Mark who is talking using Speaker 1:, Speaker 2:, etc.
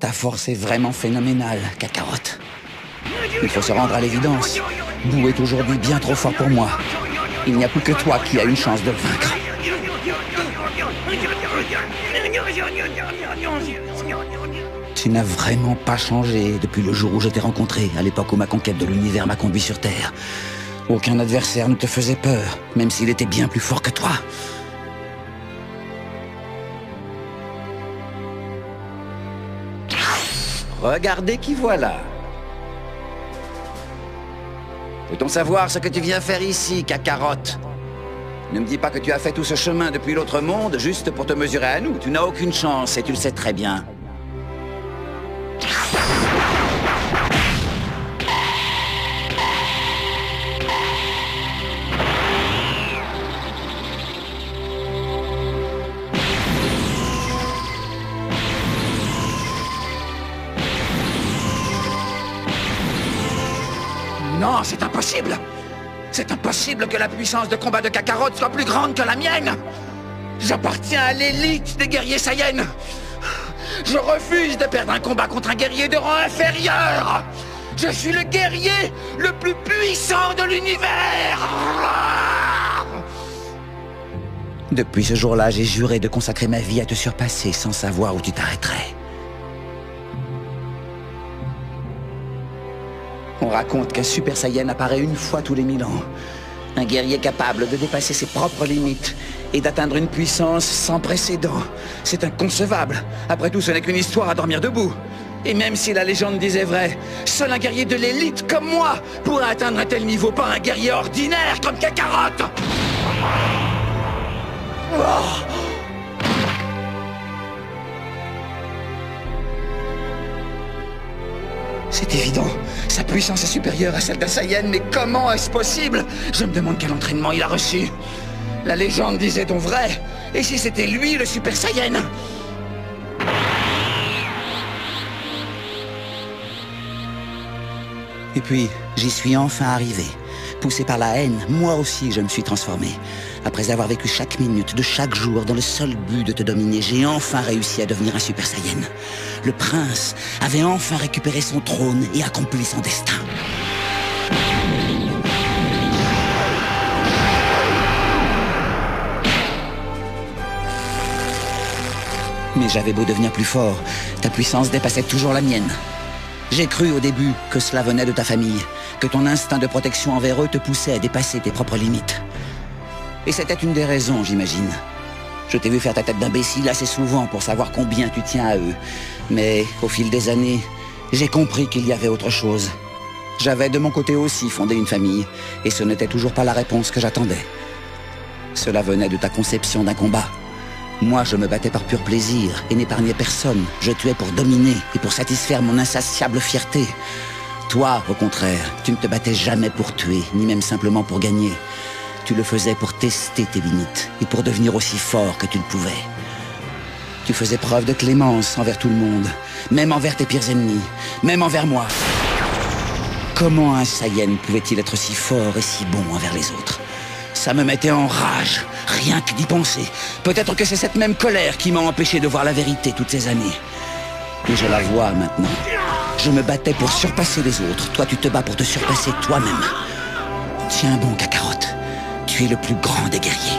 Speaker 1: Ta force est vraiment phénoménale, Kakarot. Il faut se rendre à l'évidence. Boo est aujourd'hui bien trop fort pour moi. Il n'y a plus que toi qui as une chance de le vaincre. Tu n'as vraiment pas changé depuis le jour où je t'ai rencontré, à l'époque où ma conquête de l'univers m'a conduit sur Terre. Aucun adversaire ne te faisait peur, même s'il était bien plus fort que toi. Regardez qui voilà. Peut-on savoir ce que tu viens faire ici, Kakarot? Ne me dis pas que tu as fait tout ce chemin depuis l'autre monde juste pour te mesurer à nous. Tu n'as aucune chance et tu le sais très bien. Non, c'est impossible! C'est impossible que la puissance de combat de Kakarot soit plus grande que la mienne! J'appartiens à l'élite des guerriers Saiyans! Je refuse de perdre un combat contre un guerrier de rang inférieur! Je suis le guerrier le plus puissant de l'univers! Depuis ce jour-là, j'ai juré de consacrer ma vie à te surpasser sans savoir où tu t'arrêterais. On raconte qu'un Super Saiyan apparaît une fois tous les 1000 ans. Un guerrier capable de dépasser ses propres limites et d'atteindre une puissance sans précédent. C'est inconcevable. Après tout, ce n'est qu'une histoire à dormir debout. Et même si la légende disait vrai, seul un guerrier de l'élite comme moi pourrait atteindre un tel niveau, pas un guerrier ordinaire comme Kakarot. Oh. C'est évident, sa puissance est supérieure à celle d'un Saiyan, mais comment est-ce possible? Je me demande quel entraînement il a reçu. La légende disait donc vrai. Et si c'était lui le Super Saiyan? Et puis, j'y suis enfin arrivé. Poussé par la haine, moi aussi je me suis transformé. Après avoir vécu chaque minute de chaque jour dans le seul but de te dominer, j'ai enfin réussi à devenir un Super Saiyan. Le prince avait enfin récupéré son trône et accompli son destin. Mais j'avais beau devenir plus fort, ta puissance dépassait toujours la mienne. J'ai cru au début que cela venait de ta famille, que ton instinct de protection envers eux te poussait à dépasser tes propres limites. Et c'était une des raisons, j'imagine. Je t'ai vu faire ta tête d'imbécile assez souvent pour savoir combien tu tiens à eux. Mais au fil des années, j'ai compris qu'il y avait autre chose. J'avais de mon côté aussi fondé une famille, et ce n'était toujours pas la réponse que j'attendais. Cela venait de ta conception d'un combat. Moi, je me battais par pur plaisir et n'épargnais personne. Je tuais pour dominer et pour satisfaire mon insatiable fierté. Toi, au contraire, tu ne te battais jamais pour tuer, ni même simplement pour gagner. Tu le faisais pour tester tes limites et pour devenir aussi fort que tu le pouvais. Tu faisais preuve de clémence envers tout le monde, même envers tes pires ennemis, même envers moi. Comment un Saiyan pouvait-il être si fort et si bon envers les autres? Ça me mettait en rage, rien que d'y penser. Peut-être que c'est cette même colère qui m'a empêché de voir la vérité toutes ces années. Et je la vois maintenant. Je me battais pour surpasser les autres. Toi, tu te bats pour te surpasser toi-même. Tiens bon, Kakarot. Tu es le plus grand des guerriers.